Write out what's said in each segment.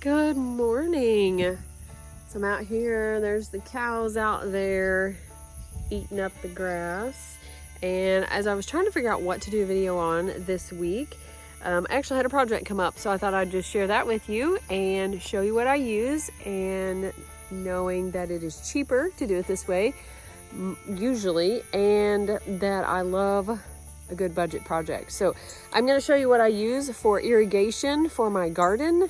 Good morning. So I'm out here, there's the cows out there eating up the grass. And as I was trying to figure out what to do a video on this week, I actually had a project come up, so I thought I'd just share that with you and show you what I use, and knowing that it is cheaper to do it this way usually, and that I love a good budget project. So I'm going to show you what I use for irrigation for my garden.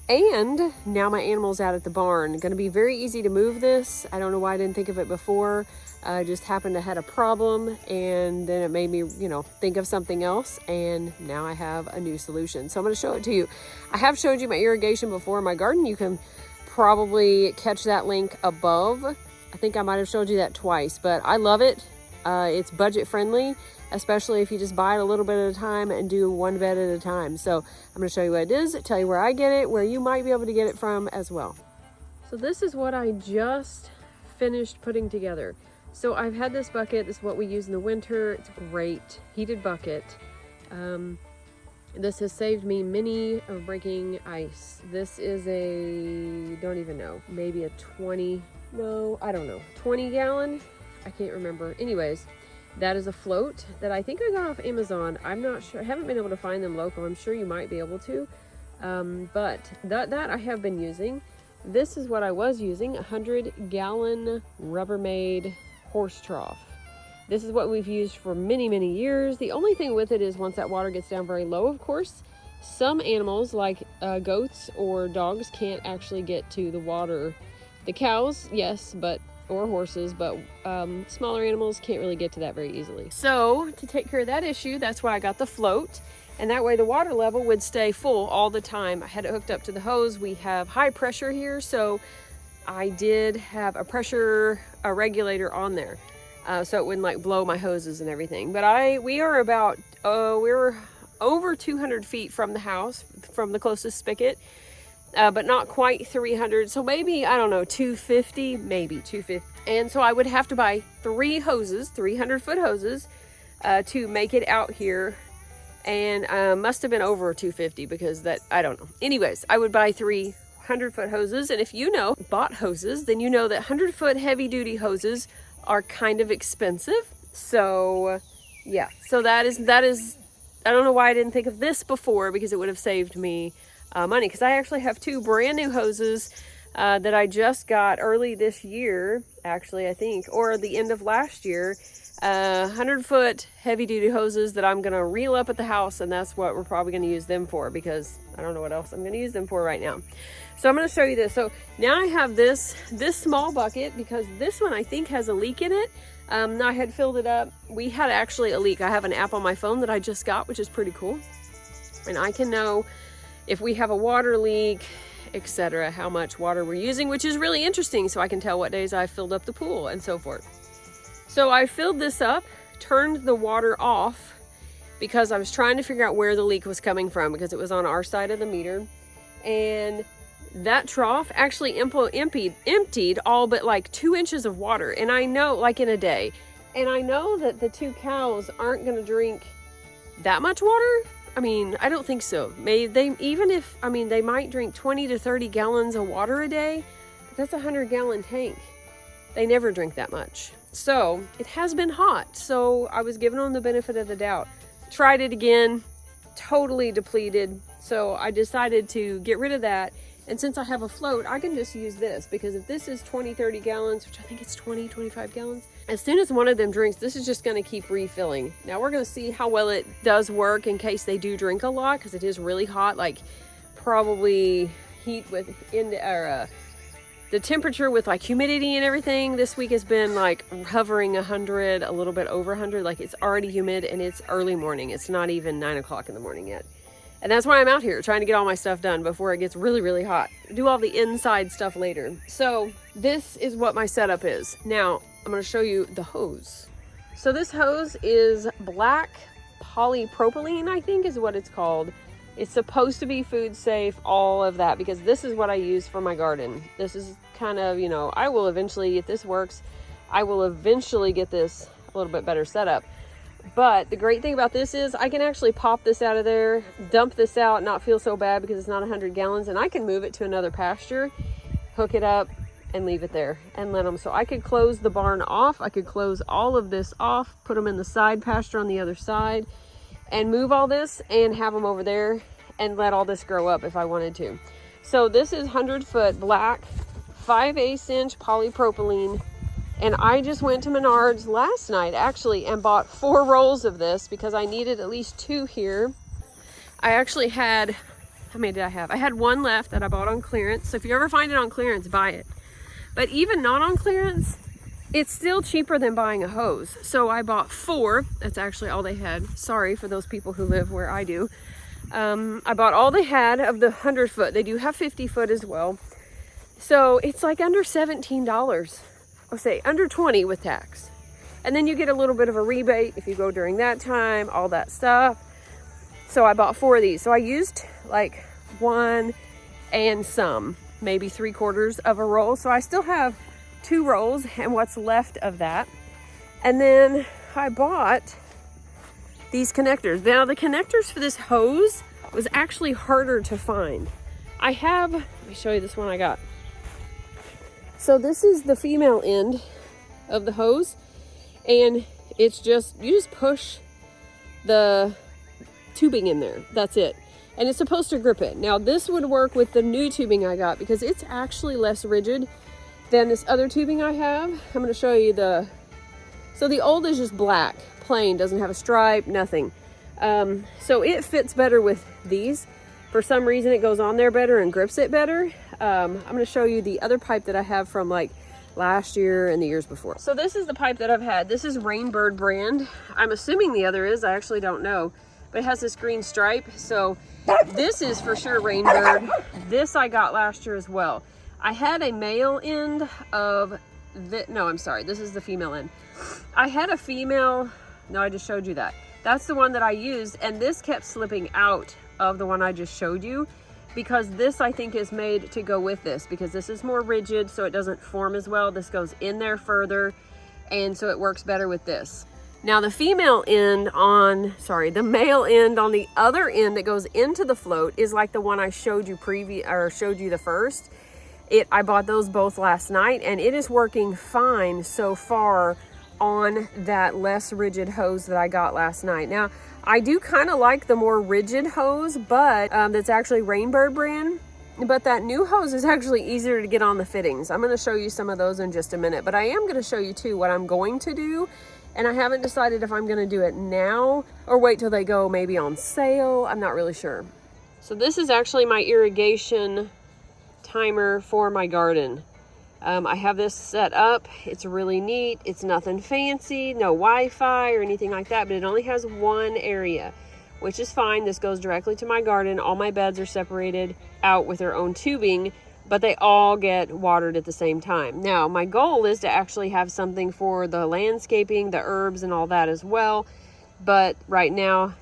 And now my animal's out at the barn. Going to be very easy to move this. I don't know why I didn't think of it before. I just happened to had a problem, and then it made me, think of something else. And now I have a new solution. So I'm going to show it to you. I have showed you my irrigation before in my garden. You can probably catch that link above. I think I might have showed you that twice, but I love it. It's budget friendly, especially if you just buy it a little bit at a time and do one bed at a time. So I'm going to show you what it is, tell you where I get it, where you might be able to get it from as well. So this is what I just finished putting together. So I've had this bucket. This is what we use in the winter. It's great. Heated bucket. This has saved me many of breaking ice. This is don't even know, maybe a 20 gallon. I can't remember. Anyways, that is a float that I think I got off Amazon. I'm not sure. I haven't been able to find them local. I'm sure you might be able to. But that I have been using. This is what I was using, a 100-gallon Rubbermaid horse trough. This is what we've used for many, many years. The only thing with it is once that water gets down very low, of course, some animals like goats or dogs can't actually get to the water. The cows, yes, or horses, but smaller animals can't really get to that very easily. So to take care of that issue, that's why I got the float, and that way the water level would stay full all the time. I had it hooked up to the hose. We have high pressure here, so I did have a pressure regulator on there, so it wouldn't blow my hoses and everything. But we are about we're over 200 feet from the house, from the closest spigot. But not quite 300, so maybe, I don't know, 250, maybe 250. And so I would have to buy 3 hoses, 300-foot hoses, to make it out here. And must have been over 250 because I don't know. Anyways, I would buy 3 100-foot hoses. And if bought hoses, then you know that 100-foot heavy-duty hoses are kind of expensive. So, yeah. So that is, I don't know why I didn't think of this before, because it would have saved me money, because I actually have 2 brand new hoses that I just got early this year, actually, I think, or the end of last year. 100-foot heavy-duty hoses that I'm going to reel up at the house, and that's what we're probably going to use them for, because I don't know what else I'm going to use them for right now. So I'm going to show you this. So now I have this small bucket, because this one I think has a leak in it. I had filled it up. We had actually a leak. I have an app on my phone that I just got, which is pretty cool, and I can know if we have a water leak, etc., how much water we're using, which is really interesting, so I can tell what days I filled up the pool and so forth. So I filled this up, turned the water off, because I was trying to figure out where the leak was coming from, because it was on our side of the meter. And that trough actually emptied all but 2 inches of water, and I know, in a day. And I know that the 2 cows aren't going to drink that much water. I mean, I don't think so. They might drink 20 to 30 gallons of water a day, but that's a 100-gallon tank. They never drink that much. So it has been hot. So I was giving them the benefit of the doubt. Tried it again, totally depleted. So I decided to get rid of that. And since I have a float, I can just use this, because if this is 20, 30 gallons, which I think it's 20, 25 gallons, as soon as one of them drinks, this is just going to keep refilling. Now we're going to see how well it does work in case they do drink a lot, because it is really hot, probably heat with the temperature with humidity and everything. This week has been hovering 100, a little bit over 100. It's already humid, and it's early morning. It's not even 9 o'clock in the morning yet. And that's why I'm out here trying to get all my stuff done before it gets really, really hot. Do all the inside stuff later. So this is what my setup is. Now I'm going to show you the hose. So this hose is black polypropylene, I think is what it's called. It's supposed to be food safe, all of that, because this is what I use for my garden. This is kind of, I will eventually, if this works, I will eventually get this a little bit better setup. But the great thing about this is I can actually pop this out of there, dump this out, not feel so bad because it's not 100 gallons, and I can move it to another pasture, hook it up, and leave it there and let them. So I could close the barn off. I could close all of this off, put them in the side pasture on the other side, and move all this and have them over there and let all this grow up if I wanted to. So this is 100-foot black 5/8 inch polypropylene. And I just went to Menards last night actually and bought 4 rolls of this because I needed at least 2 here. I actually had, how many did I have? I had 1 left that I bought on clearance. So if you ever find it on clearance, buy it. But even not on clearance, it's still cheaper than buying a hose. So I bought 4. That's actually all they had. Sorry for those people who live where I do. I bought all they had of the 100-foot. They do have 50-foot as well. So it's like under $17. I'll say under 20 with tax. And then you get a little bit of a rebate if you go during that time, all that stuff. So I bought 4 of these. So I used like 1 and some, maybe 3/4 of a roll. So I still have 2 rolls and what's left of that. And then I bought these connectors. Now the connectors for this hose was actually harder to find. I have, let me show you this one I got. So this is the female end of the hose, and it's just, you just push the tubing in there. That's it. And it's supposed to grip it. Now this would work with the new tubing I got because it's actually less rigid than this other tubing I have. I'm going to show you so the old is just black, plain, doesn't have a stripe, nothing. So it fits better with these. For some reason it goes on there better and grips it better. I'm going to show you the other pipe that I have from like last year and the years before. So this is the pipe that I've had. This is Rainbird brand. I'm assuming the other is, I actually don't know, but it has this green stripe. So this is for sure Rainbird. This I got last year as well. I had a male end of no, I'm sorry, this is the female end. I had a female, no, I just showed you that. That's the one that I used, and this kept slipping out of the one I just showed you because this I think is made to go with this because this is more rigid, so it doesn't form as well. This goes in there further, and so it works better with this. Now the female end the male end on the other end that goes into the float is like the one I showed you showed you the first. I bought those both last night, and it is working fine so far on that less rigid hose that I got last night. Now, I do kind of like the more rigid hose, but that's actually Rainbird brand. But that new hose is actually easier to get on the fittings. I'm going to show you some of those in just a minute, but I am going to show you too what I'm going to do. And I haven't decided if I'm going to do it now or wait till they go maybe on sale. I'm not really sure. So this is actually my irrigation timer for my garden. I have this set up. It's really neat. It's nothing fancy, no Wi-Fi or anything like that, but it only has one area, which is fine. This goes directly to my garden. All my beds are separated out with their own tubing, but they all get watered at the same time. Now, my goal is to actually have something for the landscaping, the herbs, and all that as well, but right now,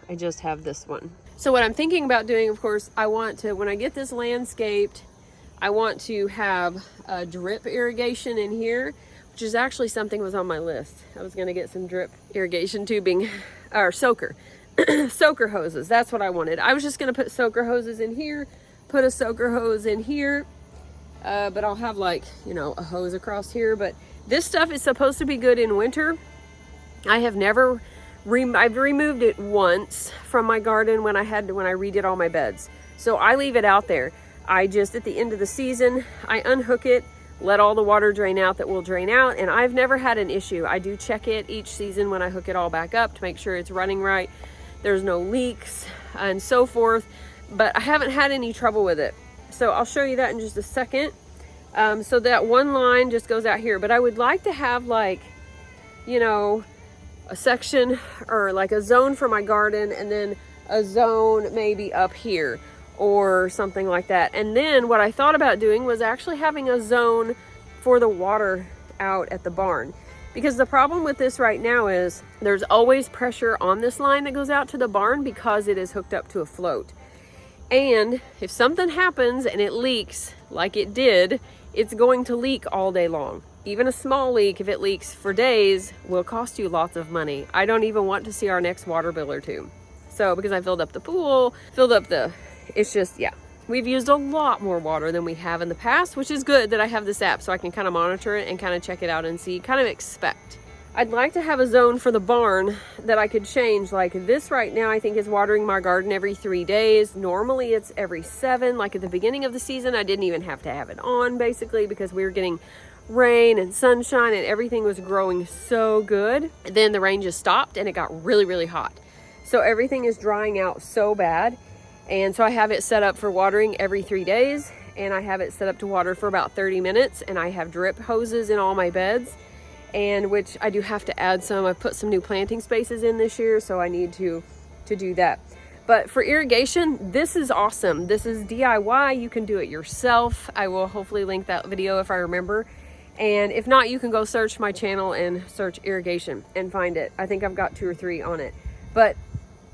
I just have this one. So what I'm thinking about doing, of course, I want to, when I get this landscaped, I want to have a drip irrigation in here, which is actually something was on my list. I was going to get some drip irrigation tubing, or soaker, soaker hoses. That's what I wanted. I was just going to put soaker hoses in here, put a soaker hose in here, but I'll have like, you know, a hose across here. But this stuff is supposed to be good in winter. I have never, I've removed it once from my garden when I redid all my beds. So I leave it out there. I just, at the end of the season, I unhook it, let all the water drain out that will drain out, and I've never had an issue. I do check it each season when I hook it all back up to make sure it's running right, there's no leaks, and so forth, but I haven't had any trouble with it. So I'll show you that in just a second. So that one line just goes out here, but I would like to have like, you know, a section or like a zone for my garden and then a zone maybe up here, or something like that. And then what I thought about doing was actually having a zone for the water out at the barn. Because the problem with this right now is there's always pressure on this line that goes out to the barn because it is hooked up to a float. And if something happens and it leaks like it did, it's going to leak all day long. even a small leak, if it leaks for days, will cost you lots of money. I don't even want to see our next water bill or two. So because I filled up the pool, it's just, yeah. We've used a lot more water than we have in the past, which is good that I have this app so I can kind of monitor it and kind of check it out and see, kind of expect. I'd like to have a zone for the barn that I could change. Like this right now, I think is watering my garden every 3 days. Normally it's every 7. Like at the beginning of the season, I didn't even have to have it on basically because we were getting rain and sunshine and everything was growing so good. Then the rain just stopped and it got really, really hot. So everything is drying out so bad. And so I have it set up for watering every 3 days, and I have it set up to water for about 30 minutes, and I have drip hoses in all my beds, and which I do have to add some. I've put some new planting spaces in this year, so I need to do that. But for irrigation, this is awesome. This is DIY. You can do it yourself. I will hopefully link that video if I remember. And if not, you can go search my channel and search irrigation and find it. I think I've got 2 or 3 on it. But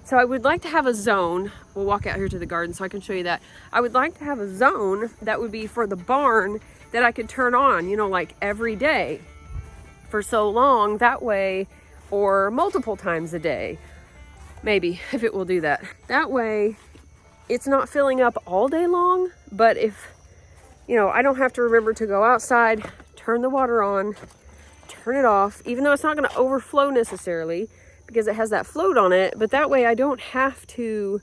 so I would like to have a zone. We'll walk out here to the garden so I can show you that. I would like to have a zone that would be for the barn that I could turn on, you know, like every day for so long that way, or multiple times a day, maybe, if it will do that. That way it's not filling up all day long, but if, you know, I don't have to remember to go outside, turn the water on, turn it off, even though it's not going to overflow necessarily, because it has that float on it, but that way I don't have to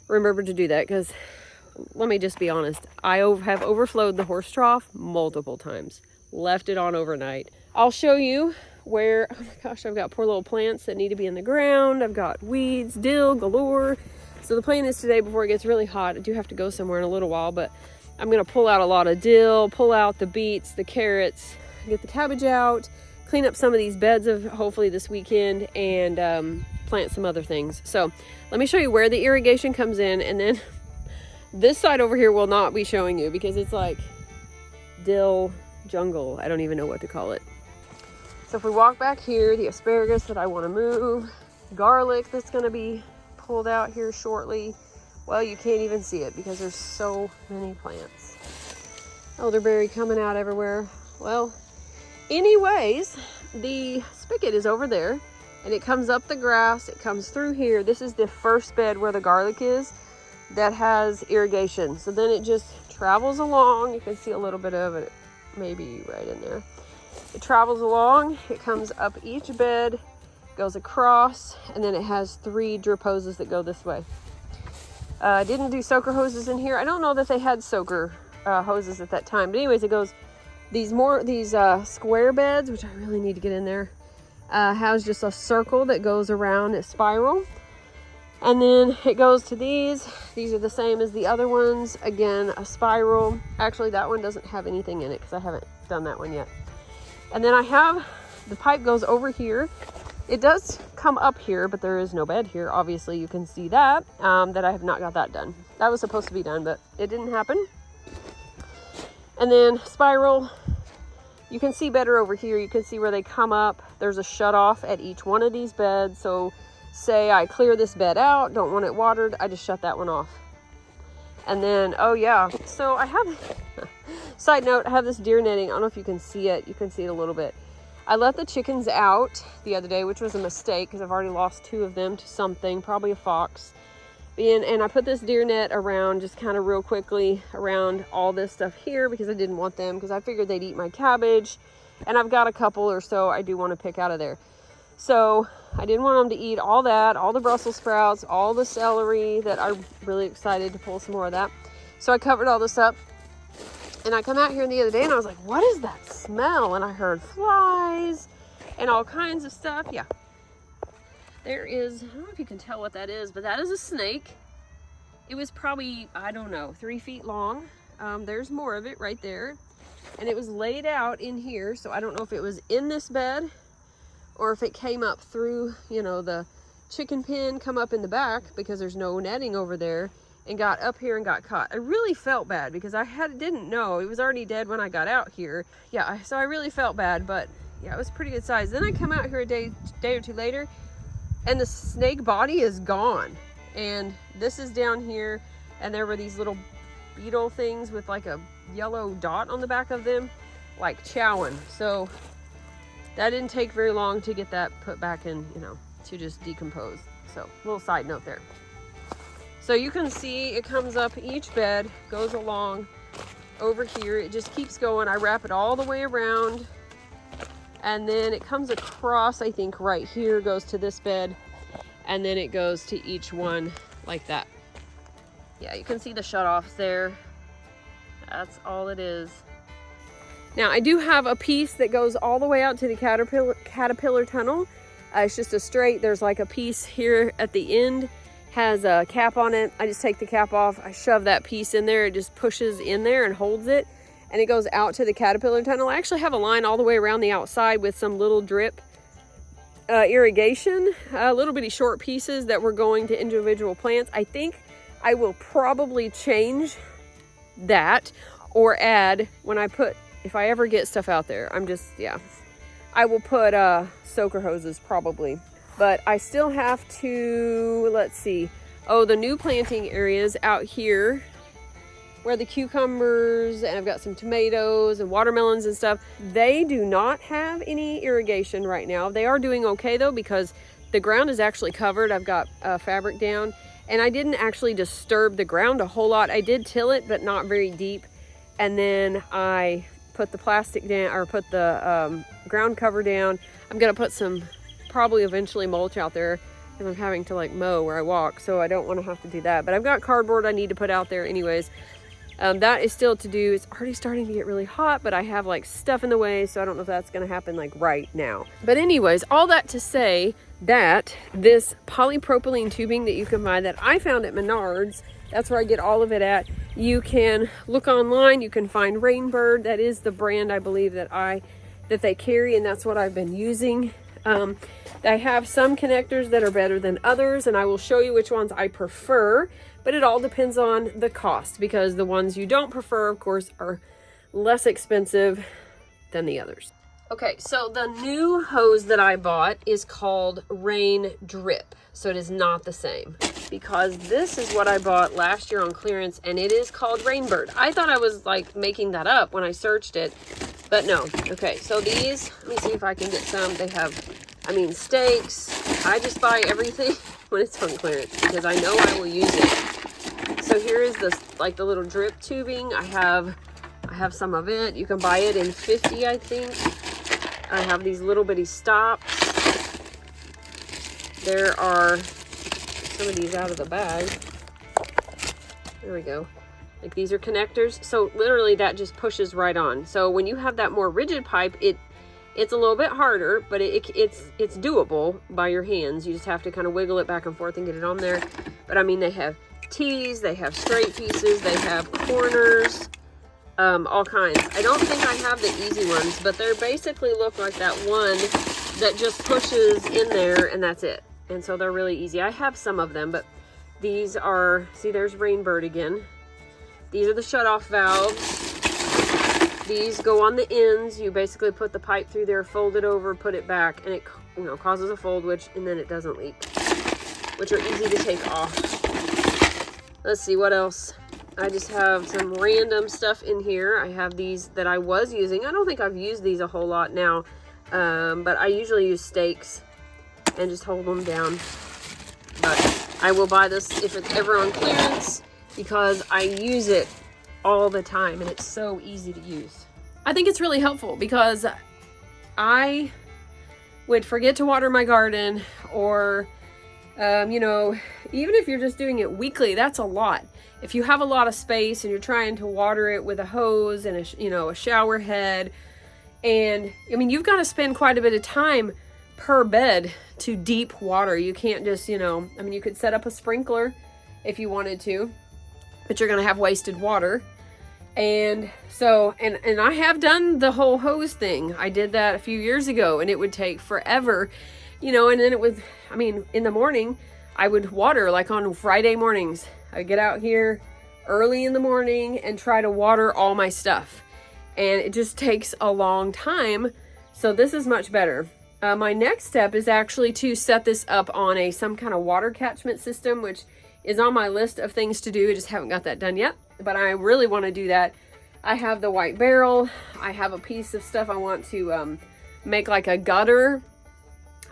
remember to do that, because let me just be honest, I have overflowed the horse trough multiple times, left it on overnight. I'll show you where, oh my gosh, I've got poor little plants that need to be in the ground. I've got weeds, dill galore. So the plan is today, before it gets really hot, I do have to go somewhere in a little while, but I'm going to pull out a lot of dill, pull out the beets, the carrots, get the cabbage out, clean up some of these beds of hopefully this weekend, and plant some other things. So let me show you where the irrigation comes in, and then this side over here will not be showing you because it's like dill jungle. I don't even know what to call it. So if we walk back here, the asparagus that I want to move, garlic that's going to be pulled out here shortly. Well, you can't even see it because there's so many plants. Elderberry coming out everywhere. Well, anyways, the spigot is over there and it comes up the grass. It comes through here. This is the first bed where the garlic is that has irrigation. So then it just travels along. You can see a little bit of it, maybe right in there. It travels along. It comes up each bed, goes across, and then it has 3 drip hoses that go this way. I didn't do soaker hoses in here. I don't know that they had soaker hoses at that time. But anyways, it goes these square beds, which I really need to get in there, has just a circle that goes around a spiral. And then it goes to these. These are the same as the other ones. Again, a spiral. Actually, that one doesn't have anything in it because I haven't done that one yet. And then I have, the pipe goes over here. It does come up here, but there is no bed here. Obviously, you can see that, that I have not got that done. That was supposed to be done, but it didn't happen. And then spiral, you can see better over here. You can see where they come up. There's a shut off at each one of these beds. So say I clear this bed out, don't want it watered, I just shut that one off. And then, oh yeah, so I have, side note, I have this deer netting. I don't know if you can see it. You can see it a little bit. I let the chickens out the other day, which was a mistake because I've already lost 2 of them to something, probably a fox. And I put this deer net around just kind of real quickly around all this stuff here because I didn't want them, because I figured they'd eat my cabbage. And I've got a couple or so I do want to pick out of there. So I didn't want them to eat all that, all the Brussels sprouts, all the celery that I'm really excited to pull some more of that. So I covered all this up. And I come out here the other day and I was like, what is that smell? And I heard flies and all kinds of stuff. Yeah. There is, I don't know if you can tell what that is, but that is a snake. It was probably, I don't know, 3 feet long. There's more of it right there. And it was laid out in here. So I don't know if it was in this bed or if it came up through, you know, the chicken pen, come up in the back because there's no netting over there, and got up here and got caught. I really felt bad because I didn't know. It was already dead when I got out here. Yeah, so I really felt bad, but yeah, it was pretty good size. Then I come out here a day or two later and the snake body is gone. And this is down here, and there were these little beetle things with like a yellow dot on the back of them. like chowing. So that didn't take very long to get that put back in, you know, to just decompose. So little side note there. So you can see it comes up each bed, goes along over here. It just keeps going. I wrap it all the way around, and then it comes across, I think right here, goes to this bed, and then it goes to each one like that. Yeah, you can see the shutoffs there. That's all it is. Now I do have a piece that goes all the way out to the caterpillar tunnel. It's just a straight, there's like a piece here at the end, has a cap on it. I just take the cap off, I shove that piece in there, it just pushes in there and holds it, and it goes out to the caterpillar tunnel. I actually have a line all the way around the outside with some little drip irrigation, little bitty short pieces that were going to individual plants. I think I will probably change that or add when I put, if I ever get stuff out there, I will put soaker hoses probably. But I still have to, let's see. Oh, the new planting areas out here where the cucumbers, and I've got some tomatoes and watermelons and stuff, they do not have any irrigation right now. They are doing okay though, because the ground is actually covered. I've got fabric down, and I didn't actually disturb the ground a whole lot. I did till it, but not very deep. And then I put the plastic down, or put the ground cover down. I'm gonna put some, probably eventually mulch out there, because I'm having to like mow where I walk, so I don't want to have to do that. But I've got cardboard I need to put out there anyways. That is still to do. It's already starting to get really hot, but I have like stuff in the way, so I don't know if that's gonna happen like right now. But anyways, all that to say that this polypropylene tubing that you can buy, that I found at Menards, that's where I get all of it at. You can look online, you can find Rainbird. That is the brand I believe that they carry, and that's what I've been using. I have some connectors that are better than others, and I will show you which ones I prefer, but it all depends on the cost, because the ones you don't prefer, of course, are less expensive than the others. Okay, so the new hose that I bought is called Rain Drip. So it is not the same, because this is what I bought last year on clearance, and it is called Rainbird. I thought I was like making that up when I searched it, but no. Okay, so these, let me see if I can get some. They have, steaks. I just buy everything when it's on clearance because I know I will use it. So here is this, like the little drip tubing. I have some of it. You can buy it in 50, I think. I have these little bitty stops. There are some of these out of the bag. There we go. Like these are connectors. So literally that just pushes right on. So when you have that more rigid pipe, it's a little bit harder, but it's doable by your hands. You just have to kind of wiggle it back and forth and get it on there. But they have tees, they have straight pieces, they have corners, all kinds. I don't think I have the easy ones, but they basically look like that one that just pushes in there and that's it. And so they're really easy. I have some of them, but these are, see, there's Rainbird again. These are the shutoff valves. These go on the ends. You basically put the pipe through there, fold it over, put it back, and it causes a fold, and then it doesn't leak, which are easy to take off. Let's see what else. I just have some random stuff in here. I have these that I was using. I don't think I've used these a whole lot now, but I usually use stakes and just hold them down. But I will buy this if it's ever on clearance because I use it all the time and it's so easy to use. I think it's really helpful because I would forget to water my garden, or even if you're just doing it weekly, that's a lot. If you have a lot of space and you're trying to water it with a hose and a shower head, and you've got to spend quite a bit of time per bed to deep water. You can't just, you could set up a sprinkler if you wanted to, but you're going to have wasted water. And so, and I have done the whole hose thing. I did that a few years ago and it would take forever, and then it was, in the morning, I would water like on Friday mornings. I'd get out here early in the morning and try to water all my stuff. And it just takes a long time. So this is much better. My next step is actually to set this up on some kind of water catchment system, which is on my list of things to do. I just haven't got that done yet, but I really want to do that. I have the white barrel. I have a piece of stuff I want to make like a gutter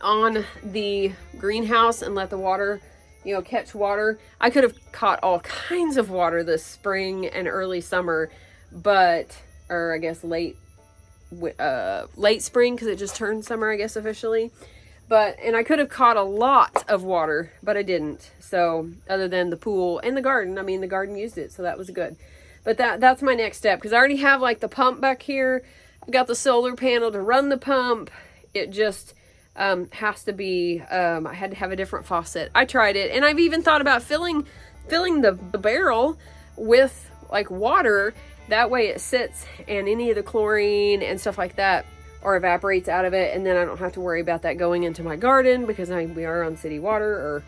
on the greenhouse and let the water, you know, catch water. I could have caught all kinds of water this spring and early summer, but, or I guess late spring, because it just turned summer, I guess, officially. But, and I could have caught a lot of water, but I didn't. So, other than the pool and the garden, I mean, the garden used it, so that was good. But that's my next step, because I already have like the pump back here. I've got the solar panel to run the pump. It just has to be, I had to have a different faucet. I tried it, and I've even thought about filling the barrel with like water. That way it sits and any of the chlorine and stuff like that or evaporates out of it, and then I don't have to worry about that going into my garden, because we are on city water, or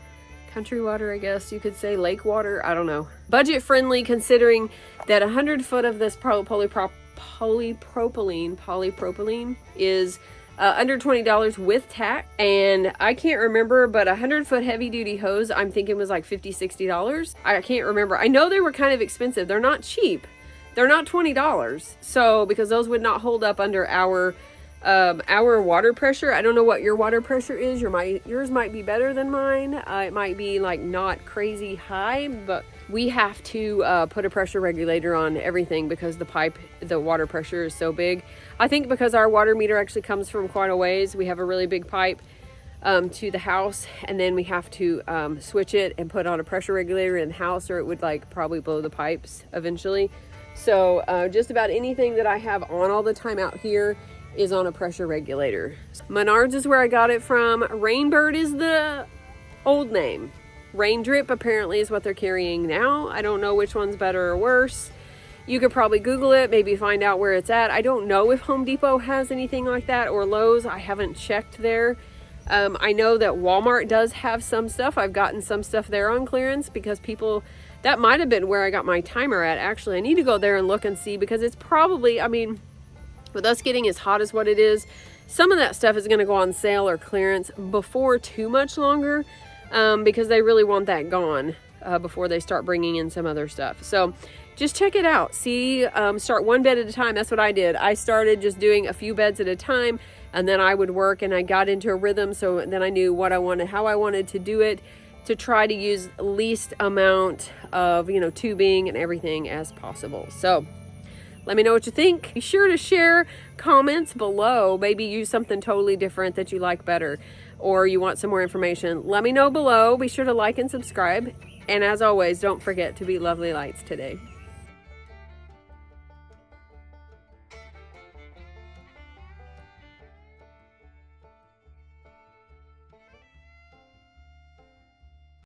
country water, I guess you could say, lake water, I don't know. Budget friendly, considering that 100 foot of this polypropylene is under $20 with tax. And I can't remember, but 100 foot heavy duty hose, I'm thinking was like $50-$60. I can't remember. I know they were kind of expensive. They're not cheap. They're not $20. So, because those would not hold up under our water pressure. I don't know what your water pressure is. Yours might be better than mine. It might be like not crazy high, but we have to put a pressure regulator on everything because the water pressure is so big. I think because our water meter actually comes from quite a ways. We have a really big pipe to the house, and then we have to switch it and put on a pressure regulator in the house, or it would like probably blow the pipes eventually. So just about anything that I have on all the time out here is on a pressure regulator. Menards is where I got it from. Rainbird is the old name. Rain Drip apparently is what they're carrying now. I don't know which one's better or worse. You could probably Google it, maybe find out where it's at. I don't know if Home Depot has anything like that, or Lowe's. I haven't checked there. I know that Walmart does have some stuff. I've gotten some stuff there on clearance, because that might have been where I got my timer at, actually. I need to go there and look and see, because it's probably, I mean, with us getting as hot as what it is, some of that stuff is going to go on sale or clearance before too much longer, because they really want that gone before they start bringing in some other stuff. So just check it out. See, start one bed at a time. That's what I did. I started just doing a few beds at a time, and then I would work, and I got into a rhythm. So then I knew what I wanted, how I wanted to do it, to try to use least amount of, tubing and everything as possible. So let me know what you think. Be sure to share comments below. Maybe use something totally different that you like better, or you want some more information. Let me know below. Be sure to like and subscribe. And as always, don't forget to be lovely lights today.